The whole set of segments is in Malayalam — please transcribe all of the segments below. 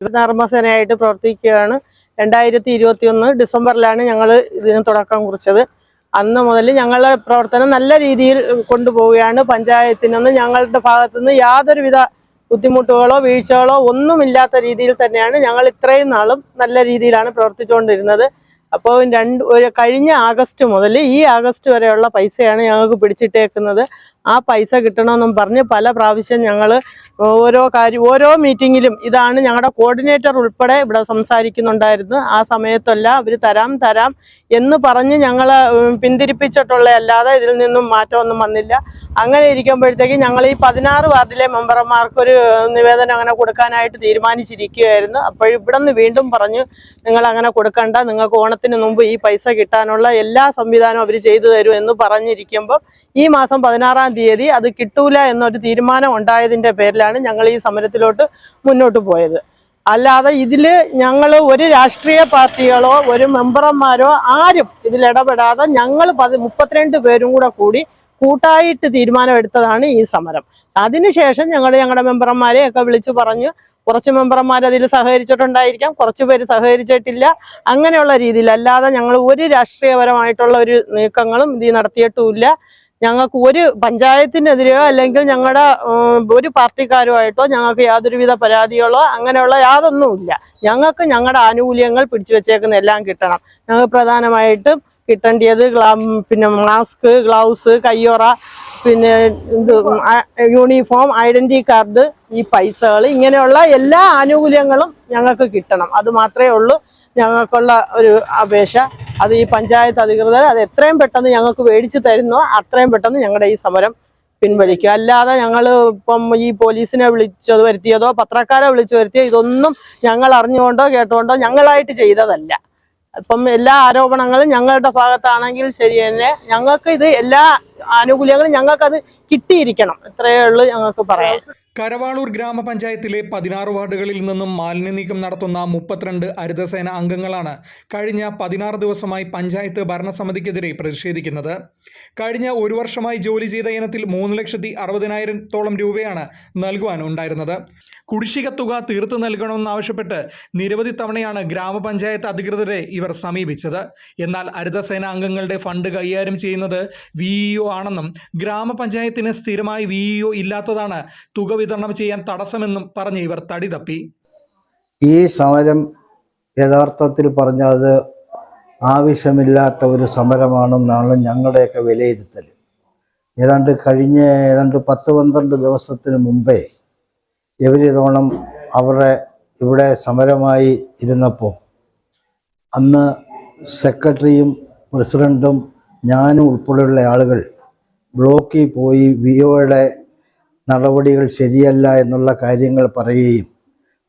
ധർമ്മസേനയായിട്ട് പ്രവർത്തിക്കുകയാണ്. 2021 ഡിസംബറിലാണ് ഞങ്ങൾ ഇതിന് തുടക്കം കുറിച്ചത്. അന്ന് മുതൽ ഞങ്ങളുടെ പ്രവർത്തനം നല്ല രീതിയിൽ കൊണ്ടുപോവുകയാണ്. പഞ്ചായത്തിനൊന്നും ഞങ്ങളുടെ ഭാഗത്തുനിന്ന് യാതൊരുവിധ ബുദ്ധിമുട്ടുകളോ വീഴ്ചകളോ ഒന്നുമില്ലാത്ത രീതിയിൽ തന്നെയാണ് ഞങ്ങൾ ഇത്രയും നാളും നല്ല രീതിയിലാണ് പ്രവർത്തിച്ചുകൊണ്ടിരുന്നത്. അപ്പോൾ കഴിഞ്ഞ ആഗസ്റ്റ് മുതൽ ഈ ആഗസ്റ്റ് വരെയുള്ള പൈസയാണ് ഞങ്ങൾക്ക് പിടിച്ചിട്ടേക്കുന്നത്. ആ പൈസ കിട്ടണമെന്നും പറഞ്ഞ് പല പ്രാവശ്യം ഞങ്ങൾ ഓരോ മീറ്റിങ്ങിലും ഇതാണ് ഞങ്ങളുടെ കോർഡിനേറ്റർ ഉൾപ്പെടെ ഇവിടെ സംസാരിക്കുന്നുണ്ടായിരുന്നു. ആ സമയത്തെല്ലാം അവർ തരാം എന്ന് പറഞ്ഞ് ഞങ്ങളെ പിന്തിരിപ്പിച്ചിട്ടുള്ള അല്ലാതെ ഇതിൽ നിന്നും മാറ്റമൊന്നും വന്നില്ല. അങ്ങനെ ഇരിക്കുമ്പോഴത്തേക്ക് ഞങ്ങൾ ഈ 16 വാർഡിലെ മെമ്പർമാർക്കൊരു നിവേദനം അങ്ങനെ കൊടുക്കാനായിട്ട് തീരുമാനിച്ചിരിക്കുകയായിരുന്നു. അപ്പോൾ ഇവിടെ നിന്ന് വീണ്ടും പറഞ്ഞു, നിങ്ങൾ അങ്ങനെ കൊടുക്കണ്ട, നിങ്ങൾക്ക് ഓണത്തിന് മുമ്പ് ഈ പൈസ കിട്ടാനുള്ള എല്ലാ സംവിധാനവും അവർ ചെയ്തു തരും എന്ന് പറഞ്ഞിരിക്കുമ്പോൾ ഈ മാസം 16-ാം തീയതി അത് കിട്ടൂല എന്നൊരു തീരുമാനം ഉണ്ടായതിൻ്റെ പേരിലാണ് ഞങ്ങൾ ഈ സമരത്തിലോട്ട് മുന്നോട്ട് പോയത്. അല്ലാതെ ഇതിൽ ഞങ്ങൾ ഒരു രാഷ്ട്രീയ പാർട്ടികളോ ഒരു മെമ്പർമാരോ ആരും ഇതിലിടപെടാതെ ഞങ്ങൾ 32 പേരും കൂടി കൂട്ടായിട്ട് തീരുമാനമെടുത്തതാണ് ഈ സമരം. അതിനുശേഷം ഞങ്ങളുടെ മെമ്പർമാരെയൊക്കെ വിളിച്ചു പറഞ്ഞു. കുറച്ച് മെമ്പർമാർ അതിൽ സഹകരിച്ചിട്ടുണ്ടായിരിക്കാം, കുറച്ച് പേര് സഹകരിച്ചിട്ടില്ല. അങ്ങനെയുള്ള രീതിയിൽ അല്ലാതെ ഞങ്ങൾ ഒരു രാഷ്ട്രീയപരമായിട്ടുള്ള ഒരു നീക്കങ്ങളും ഇതിൽ നടത്തിയിട്ടുമില്ല. ഞങ്ങൾക്ക് ഒരു പഞ്ചായത്തിനെതിരെയോ അല്ലെങ്കിൽ ഞങ്ങളുടെ ഒരു പാർട്ടിക്കാരുമായിട്ടോ ഞങ്ങൾക്ക് യാതൊരുവിധ പരാതികളോ അങ്ങനെയുള്ള യാതൊന്നുമില്ല. ഞങ്ങൾക്ക് ഞങ്ങളുടെ ആനുകൂല്യങ്ങൾ പിടിച്ചു വെച്ചേക്കുന്ന എല്ലാം കിട്ടണം. ഞങ്ങൾക്ക് പ്രധാനമായിട്ടും കിട്ടേണ്ടത് പിന്നെ മാസ്ക്, ഗ്ലൗസ്, കയ്യൊറ, പിന്നെ യൂണിഫോം, ഐഡന്റിറ്റി കാർഡ്, ഈ പൈസകൾ, ഇങ്ങനെയുള്ള എല്ലാ ആനുകൂല്യങ്ങളും ഞങ്ങൾക്ക് കിട്ടണം. അത് മാത്രമേ ഉള്ളൂ ഞങ്ങൾക്കുള്ള ഒരു അപേക്ഷ. അത് ഈ പഞ്ചായത്ത് അധികൃതർ അത് എത്രയും പെട്ടെന്ന് ഞങ്ങൾക്ക് മേടിച്ച് തരുന്നോ അത്രയും പെട്ടെന്ന് ഞങ്ങളുടെ ഈ സമരം പിൻവലിക്കുക. അല്ലാതെ ഞങ്ങൾ ഇപ്പം ഈ പോലീസിനെ വിളിച്ചു വരുത്തിയതോ പത്രക്കാരെ വിളിച്ചു വരുത്തിയോ ഇതൊന്നും ഞങ്ങൾ അറിഞ്ഞുകൊണ്ടോ കേട്ടുകൊണ്ടോ ഞങ്ങളായിട്ട് ചെയ്തതല്ല. ഇപ്പം എല്ലാ ആരോപണങ്ങളും ഞങ്ങളുടെ ഭാഗത്താണെങ്കിൽ ശരി തന്നെ, ഞങ്ങൾക്ക് ഇത് എല്ലാ ആനുകൂല്യങ്ങളും ഞങ്ങൾക്കത് കിട്ടിയിരിക്കണം. ഇത്രയേ ഉള്ളൂ ഞങ്ങൾക്ക് പറയാം. കരവാളൂർ ഗ്രാമപഞ്ചായത്തിലെ 16 വാർഡുകളിൽ നിന്നും മാലിന്യ നീക്കം നടത്തുന്ന 32 ഹരിതസേന അംഗങ്ങളാണ് കഴിഞ്ഞ 16 ദിവസമായി പഞ്ചായത്ത് ഭരണസമിതിക്കെതിരെ പ്രതിഷേധിക്കുന്നത്. കഴിഞ്ഞ ഒരു വർഷമായി ജോലി ചെയ്ത ഇനത്തിൽ 3,60,000-ഓളം രൂപയാണ് നൽകുവാൻ ഉണ്ടായിരുന്നത്. കുടിശ്ശിക തുക തീർത്തു നൽകണമെന്നാവശ്യപ്പെട്ട് നിരവധി തവണയാണ് ഗ്രാമപഞ്ചായത്ത് അധികൃതരെ ഇവർ സമീപിച്ചത്. എന്നാൽ ഹരിതസേന അംഗങ്ങളുടെ ഫണ്ട് കൈകാര്യം ചെയ്യുന്നത് VEO ആണെന്നും ഗ്രാമപഞ്ചായത്തിന് സ്ഥിരമായി VEO ഇല്ലാത്തതാണ് തുക വിതരണം ചെയ്യാൻ തടസ്സമെന്നും പറഞ്ഞ് ഇവർ തടി തപ്പി. ഈ സമരം യഥാർത്ഥത്തിൽ പറഞ്ഞത് ആവശ്യമില്ലാത്ത ഒരു സമരമാണെന്നാണ് ഞങ്ങളുടെയൊക്കെ വിലയിരുത്തൽ. കഴിഞ്ഞ 10-12 ദിവസത്തിന് മുമ്പേ ഇവരിതോണം ഇവിടെ സമരമായി ഇരുന്നപ്പോൾ അന്ന് സെക്രട്ടറിയും പ്രസിഡൻറ്റും ഞാനും ഉൾപ്പെടെയുള്ള ആളുകൾ ബ്ലോക്കിൽ പോയി VEOയുടെ നടപടികൾ ശരിയല്ല എന്നുള്ള കാര്യങ്ങൾ പറയുകയും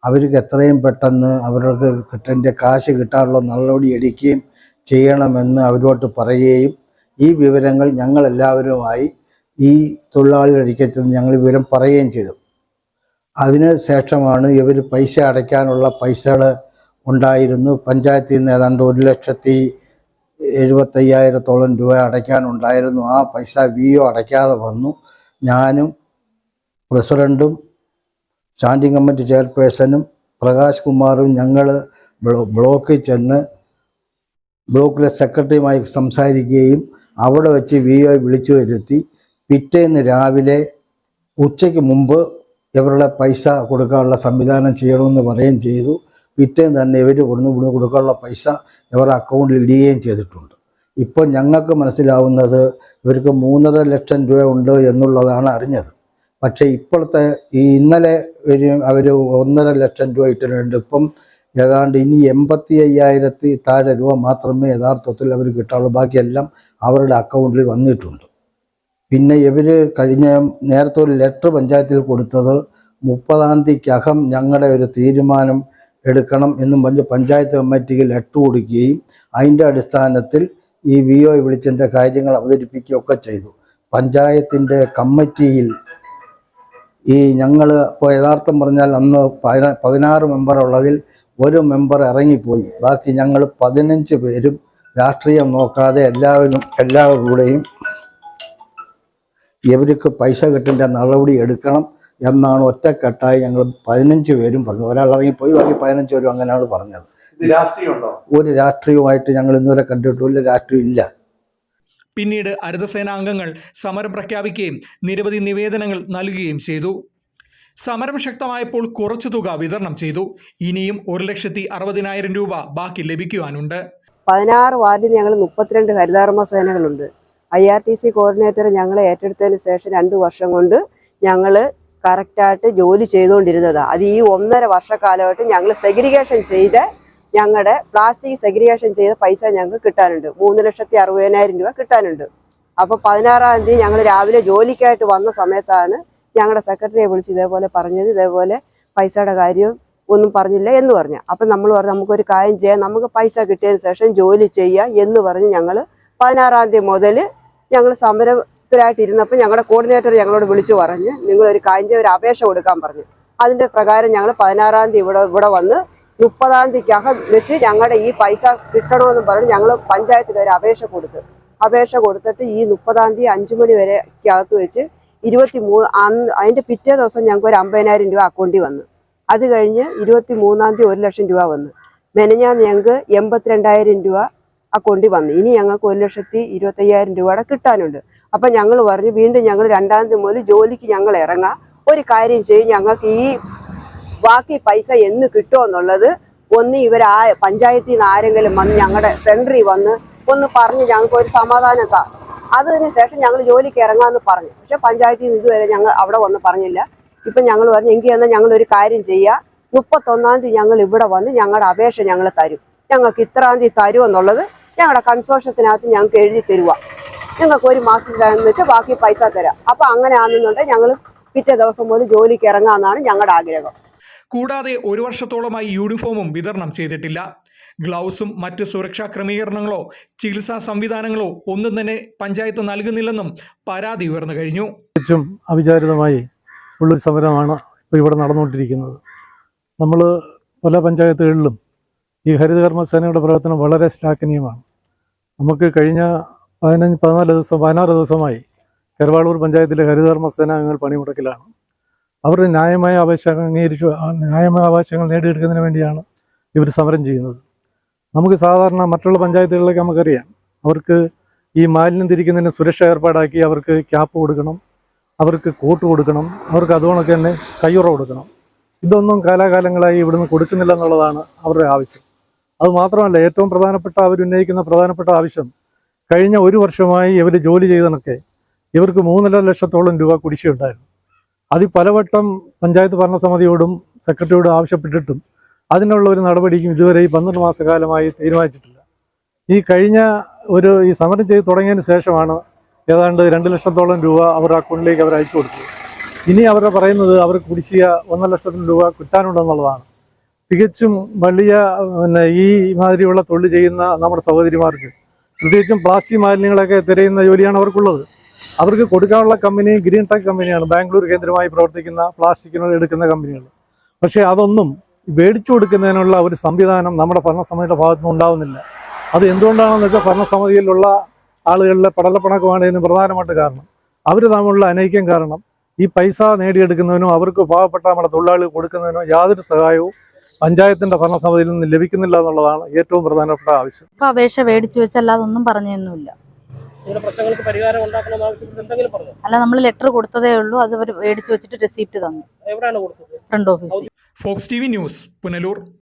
അവർക്ക് എത്രയും പെട്ടെന്ന് അവർക്ക് കിട്ടേണ്ട കാശ് കിട്ടാനുള്ള നടപടി എടുക്കുകയും ചെയ്യണമെന്ന് അവരോട്ട് പറയുകയും ഈ വിവരങ്ങൾ ഞങ്ങളെല്ലാവരുമായി ഈ തൊഴിലാളികളിരിക്കത്തുനിന്ന് ഞങ്ങൾ വിവരം പറയുകയും ചെയ്തു. അതിന് ശേഷമാണ് ഇവർ പൈസ അടയ്ക്കാനുള്ള പൈസകൾ ഉണ്ടായിരുന്നു. പഞ്ചായത്തിൽ നിന്ന് ഏതാണ്ട് 1,75,000-ഓളം രൂപ അടയ്ക്കാനുണ്ടായിരുന്നു. ആ പൈസ VEO അടയ്ക്കാതെ വന്നു. ഞാനും പ്രസിഡൻറ്റും സ്റ്റാൻഡിംഗ് കമ്മിറ്റി ചെയർപേഴ്സണും പ്രകാശ് കുമാറും ഞങ്ങൾ ബ്ലോക്കിൽ ചെന്ന് ബ്ലോക്കിലെ സെക്രട്ടറിയുമായി സംസാരിക്കുകയും അവിടെ വെച്ച് VEO വിളിച്ചു വരുത്തി പിറ്റേന്ന് രാവിലെ ഉച്ചയ്ക്ക് മുമ്പ് ഇവരുടെ പൈസ കൊടുക്കാനുള്ള സംവിധാനം ചെയ്യണമെന്ന് പറയുകയും ചെയ്തു. പിറ്റേന്ന് തന്നെ ഇവർ കൊടുക്കാനുള്ള പൈസ ഇവരുടെ അക്കൗണ്ടിൽ ഇടുകയും ചെയ്തിട്ടുണ്ട്. ഇപ്പോൾ ഞങ്ങൾക്ക് മനസ്സിലാവുന്നത് ഇവർക്ക് 3.5 ലക്ഷം രൂപ ഉണ്ട് എന്നുള്ളതാണ് അറിഞ്ഞത്. പക്ഷേ ഇപ്പോഴത്തെ ഇന്നലെ അവർ 1.5 ലക്ഷം രൂപ ഇട്ടിട്ടുണ്ട്. ഇപ്പം ഏതാണ്ട് ഇനി 85,000 താഴെ രൂപ മാത്രമേ യഥാർത്ഥത്തിൽ അവർ കിട്ടാവുള്ളൂ. ബാക്കിയെല്ലാം അവരുടെ അക്കൗണ്ടിൽ വന്നിട്ടുണ്ട്. പിന്നെ ഇവർ നേരത്തെ ഒരു ലെറ്റർ പഞ്ചായത്തിൽ കൊടുത്തത് 30-ാം തീയതിക്കകം ഞങ്ങളുടെ ഒരു തീരുമാനം എടുക്കണം എന്നും പറഞ്ഞ് പഞ്ചായത്ത് കമ്മിറ്റിക്ക് ലെറ്റർ കൊടുക്കുകയും അതിൻ്റെ അടിസ്ഥാനത്തിൽ ഈ VEO വിളിച്ചതിൻ്റെ കാര്യങ്ങൾ അവതരിപ്പിക്കുകയൊക്കെ ചെയ്തു. പഞ്ചായത്തിൻ്റെ കമ്മിറ്റിയിൽ ഞങ്ങൾ ഇപ്പോൾ യഥാർത്ഥം പറഞ്ഞാൽ അന്ന് 16 മെമ്പറുള്ളതിൽ ഒരു മെമ്പർ ഇറങ്ങിപ്പോയി. ബാക്കി ഞങ്ങൾ 15 പേരും രാഷ്ട്രീയം നോക്കാതെ എല്ലാവരുടെയും ഇവർക്ക് പൈസ കിട്ടേണ്ട നടപടി എടുക്കണം എന്നാണ് ഒറ്റക്കെട്ടായി ഞങ്ങൾ 15 പേരും പറഞ്ഞത്. ഒരാൾ ഇറങ്ങിപ്പോയി, ബാക്കി 15 പേരും അങ്ങനെയാണ് പറഞ്ഞത്. ഒരു രാഷ്ട്രീയമായിട്ട് ഞങ്ങൾ ഇന്നുവരെ കണ്ടിട്ടില്ല, രാഷ്ട്രീയം ഇല്ല. പിന്നീട് ഹരിതസേന അംഗങ്ങൾ സമരം പ്രഖ്യാപിക്കുകയും നിരവധി നിവേദനങ്ങൾ നൽകുകയും ചെയ്തു. സമരം ശക്തമായപ്പോൾ കുറച്ചു തുക വിതരണം ചെയ്തു. ഇനിയും 1,60,000 രൂപ ബാക്കി ലഭിക്കുവാനുണ്ട്. 16 വാർഡിൽ ഞങ്ങൾ 32 ഹരിതകർമ്മ സേനകളുണ്ട്. IRTC കോർഡിനേറ്റർ ഞങ്ങളെ ഏറ്റെടുത്തതിന് ശേഷം 2 വർഷം കൊണ്ട് ഞങ്ങൾ കറക്റ്റായിട്ട് ജോലി ചെയ്തുകൊണ്ടിരുന്നതാണ്. അത് ഈ 1.5 വർഷക്കാലമായിട്ട് ഞങ്ങൾ സെഗ്രിഗേഷൻ ചെയ്ത് ഞങ്ങളുടെ പ്ലാസ്റ്റിക് സെഗ്രിഗേഷൻ ചെയ്ത പൈസ ഞങ്ങൾക്ക് കിട്ടാനുണ്ട്. 3,60,000 രൂപ കിട്ടാനുണ്ട്. അപ്പോൾ 16-ാം തീയതി ഞങ്ങൾ രാവിലെ ജോലിക്കായിട്ട് വന്ന സമയത്താണ് ഞങ്ങളുടെ സെക്രട്ടറിയെ വിളിച്ച് ഇതേപോലെ പറഞ്ഞത്, ഇതേപോലെ പൈസയുടെ കാര്യം ഒന്നും പറഞ്ഞില്ല എന്ന് പറഞ്ഞു. അപ്പം നമ്മൾ പറഞ്ഞു നമുക്കൊരു കാര്യം ചെയ്യാം, നമുക്ക് പൈസ കിട്ടിയതിന് ശേഷം ജോലി ചെയ്യാം എന്ന് പറഞ്ഞ് ഞങ്ങൾ 16-ാം തീയതി മുതൽ ഞങ്ങൾ സമരത്തിലായിട്ടിരുന്നപ്പോൾ ഞങ്ങളുടെ കോർഡിനേറ്റർ ഞങ്ങളോട് വിളിച്ചു പറഞ്ഞ് നിങ്ങളൊരു കാര്യം ചെയ്യാൻ ഒരു അപേക്ഷ കൊടുക്കാൻ പറഞ്ഞു. അതിൻ്റെ പ്രകാരം ഞങ്ങൾ 16-ാം തീയതി ഇവിടെ വന്ന് 30-ാം തീയതിക്കകം വെച്ച് ഞങ്ങളുടെ ഈ പൈസ കിട്ടണമെന്ന് പറഞ്ഞ് ഞങ്ങൾ പഞ്ചായത്തിൽ ഒരു അപേക്ഷ കൊടുത്തിട്ട് ഈ 30-ാം തീയതി 5 മണി വരെക്കകത്ത് വെച്ച് 23 അതിൻ്റെ പിറ്റേ ദിവസം ഞങ്ങൾക്ക് ഒരു 50,000 രൂപ അക്കൗണ്ടിൽ വന്നു. അത് കഴിഞ്ഞ് 23-ാം തീയതി 1,00,000 രൂപ വന്നു. മെനഞ്ഞാന്ന് ഞങ്ങൾക്ക് 82,000 രൂപ അക്കൗണ്ടിൽ വന്നു. ഇനി ഞങ്ങൾക്ക് 1,25,000 രൂപയുടെ കിട്ടാനുണ്ട്. അപ്പം ഞങ്ങൾ പറഞ്ഞു വീണ്ടും ഞങ്ങൾ 2-ാം തീയതി മുതൽ ജോലിക്ക് ഞങ്ങൾ ഇറങ്ങാം. ഒരു കാര്യം ചെയ്യും, ഞങ്ങൾക്ക് ഈ ബാക്കി പൈസ എന്ന് കിട്ടുമെന്നുള്ളത് ഒന്ന് പഞ്ചായത്തിൽ നിന്ന് ആരെങ്കിലും വന്ന് ഞങ്ങളുടെ സെൻറ്ററിൽ വന്ന് ഒന്ന് പറഞ്ഞ് ഞങ്ങൾക്ക് ഒരു സമാധാനത്താ. അതിന് ശേഷം ഞങ്ങൾ ജോലിക്ക് ഇറങ്ങാമെന്ന് പറഞ്ഞു. പക്ഷെ പഞ്ചായത്തിൽ നിന്ന് ഇതുവരെ ഞങ്ങൾ അവിടെ വന്ന് പറഞ്ഞില്ല. ഇപ്പം ഞങ്ങൾ പറഞ്ഞു എങ്കിൽ എന്നാൽ ഞങ്ങളൊരു കാര്യം ചെയ്യുക, 31-ാം തീയതി ഞങ്ങൾ ഇവിടെ വന്ന് ഞങ്ങളുടെ അപേക്ഷ ഞങ്ങൾ തരും, ഞങ്ങൾക്ക് ഇത്രാം തീയതി തരുമെന്നുള്ളത് ഞങ്ങളുടെ കൺസോർഷ്യത്തിനകത്ത് ഞങ്ങൾക്ക് എഴുതി തരുക, നിങ്ങൾക്ക് ഒരു മാസത്തിലാണെന്ന് വെച്ചാൽ ബാക്കി പൈസ തരാം. അപ്പം അങ്ങനെ ആണെന്നുണ്ടെങ്കിൽ ഞങ്ങൾ പിറ്റേ ദിവസം മുതൽ ജോലിക്ക് ഇറങ്ങാമെന്നാണ് ഞങ്ങളുടെ ആഗ്രഹം. കൂടാതെ 1 വർഷത്തോളമായി യൂണിഫോമും വിതരണം ചെയ്തിട്ടില്ല. ഗ്ലൗസും മറ്റ് സുരക്ഷാ ക്രമീകരണങ്ങളോ ചികിത്സാ സംവിധാനങ്ങളോ ഒന്നും തന്നെ പഞ്ചായത്ത് നൽകുന്നില്ലെന്നും പരാതി ഉയർന്നു കഴിഞ്ഞു. തികച്ചും അവിചാരിതമായി ഉള്ളൊരു സമരമാണ് ഇപ്പോൾ ഇവിടെ നടന്നുകൊണ്ടിരിക്കുന്നത്. നമ്മൾ പല പഞ്ചായത്തുകളിലും ഈ ഹരിതകർമ്മ സേനയുടെ പ്രവർത്തനം വളരെ ശ്ലാഘനീയമാണ്. നമുക്ക് കഴിഞ്ഞ 16 ദിവസമായി കരുവാളൂർ പഞ്ചായത്തിലെ ഹരിതകർമ്മ സേനാംഗങ്ങൾ പണിമുടക്കിലാണ്. അവരുടെ ന്യായമായ അവകാശങ്ങൾ നേടിയെടുക്കുന്നതിന് വേണ്ടിയാണ് ഇവർ സമരം ചെയ്യുന്നത്. നമുക്ക് സാധാരണ മറ്റുള്ള പഞ്ചായത്തുകളിലൊക്കെ നമുക്കറിയാം, അവർക്ക് ഈ മാലിന്യം തിരിക്കുന്നതിന് സുരക്ഷ ഏർപ്പാടാക്കി അവർക്ക് ക്യാപ്പ് കൊടുക്കണം, അവർക്ക് കോട്ട് കൊടുക്കണം, അവർക്ക് അതുകൊണ്ടൊക്കെ തന്നെ കയ്യുറ കൊടുക്കണം. ഇതൊന്നും കാലാകാലങ്ങളായി ഇവിടുന്ന് കൊടുക്കുന്നില്ല എന്നുള്ളതാണ് അവരുടെ ആവശ്യം. അതുമാത്രമല്ല, ഏറ്റവും അവരുന്നയിക്കുന്ന പ്രധാനപ്പെട്ട ആവശ്യം, കഴിഞ്ഞ 1 വർഷമായി ഇവർ ജോലി ചെയ്തതൊക്കെ ഇവർക്ക് 3.5 ലക്ഷത്തോളം രൂപ കുടിശ്ശികയുണ്ടായിരുന്നു. അത് പലവട്ടം പഞ്ചായത്ത് ഭരണസമിതിയോടും സെക്രട്ടറിയോടും ആവശ്യപ്പെട്ടിട്ടും അതിനുള്ള ഒരു നടപടിക്കും ഇതുവരെ ഈ 12 മാസക്കാലമായി തീരുമാനിച്ചിട്ടില്ല. ഈ സമരം ചെയ്ത് തുടങ്ങിയതിന് ശേഷമാണ് ഏതാണ്ട് 2 ലക്ഷത്തോളം രൂപ അവരുടെ അക്കൗണ്ടിലേക്ക് അവർ അയച്ചു കൊടുത്തത്. ഇനി അവരുടെ പറയുന്നത് അവർക്ക് കുടിശ്ശിക 1.5 ലക്ഷത്തിന് രൂപ കിട്ടാനുണ്ടെന്നുള്ളതാണ്. തികച്ചും വലിയ ഈ മാതിരിയുള്ള തൊഴിൽ ചെയ്യുന്ന നമ്മുടെ സഹോദരിമാർക്ക്, പ്രത്യേകിച്ചും പ്ലാസ്റ്റിക് മാലിന്യങ്ങളൊക്കെ തിരയുന്ന ജോലിയാണ് അവർക്കുള്ളത്. അവർക്ക് കൊടുക്കാനുള്ള കമ്പനി ഗ്രീൻ ടെക് കമ്പനിയാണ്, ബാംഗ്ലൂർ കേന്ദ്രമായി പ്രവർത്തിക്കുന്ന പ്ലാസ്റ്റിക്കിനോട് എടുക്കുന്ന കമ്പനികൾ. പക്ഷേ അതൊന്നും മേടിച്ചു കൊടുക്കുന്നതിനുള്ള ഒരു സംവിധാനം നമ്മുടെ ഭരണസമിതിയുടെ ഭാഗത്തുനിന്ന് ഉണ്ടാവുന്നില്ല. അത് എന്തുകൊണ്ടാണെന്ന് വെച്ചാൽ ഭരണസമിതിയിലുള്ള ആളുകളുടെ പടലപ്പണക്കമാണ് ഇതിന് പ്രധാനമായിട്ട് കാരണം. അവർ തമ്മിലുള്ള അനൈക്യം കാരണം ഈ പൈസ നേടിയെടുക്കുന്നതിനോ അവർക്ക് പാവപ്പെട്ട നമ്മുടെ തൊഴിലാളികൾ കൊടുക്കുന്നതിനോ യാതൊരു സഹായവും പഞ്ചായത്തിന്റെ ഭരണസമിതിയിൽ നിന്ന് ലഭിക്കുന്നില്ല എന്നുള്ളതാണ് ഏറ്റവും പ്രധാനപ്പെട്ട ആവശ്യം. ഇപ്പം അപേക്ഷ മേടിച്ചു വെച്ചല്ലാതെ ഒന്നും പറഞ്ഞൊന്നുമില്ല. അല്ല, നമ്മൾ ലെറ്റർ കൊടുത്തതേ ഉള്ളൂ. അത് അവർ മേടിച്ചു വെച്ചിട്ട് റെസിപ്റ്റ് തന്നു. ഫ്രണ്ട് ഓഫീസിൽ. Fox TV news, Punalur.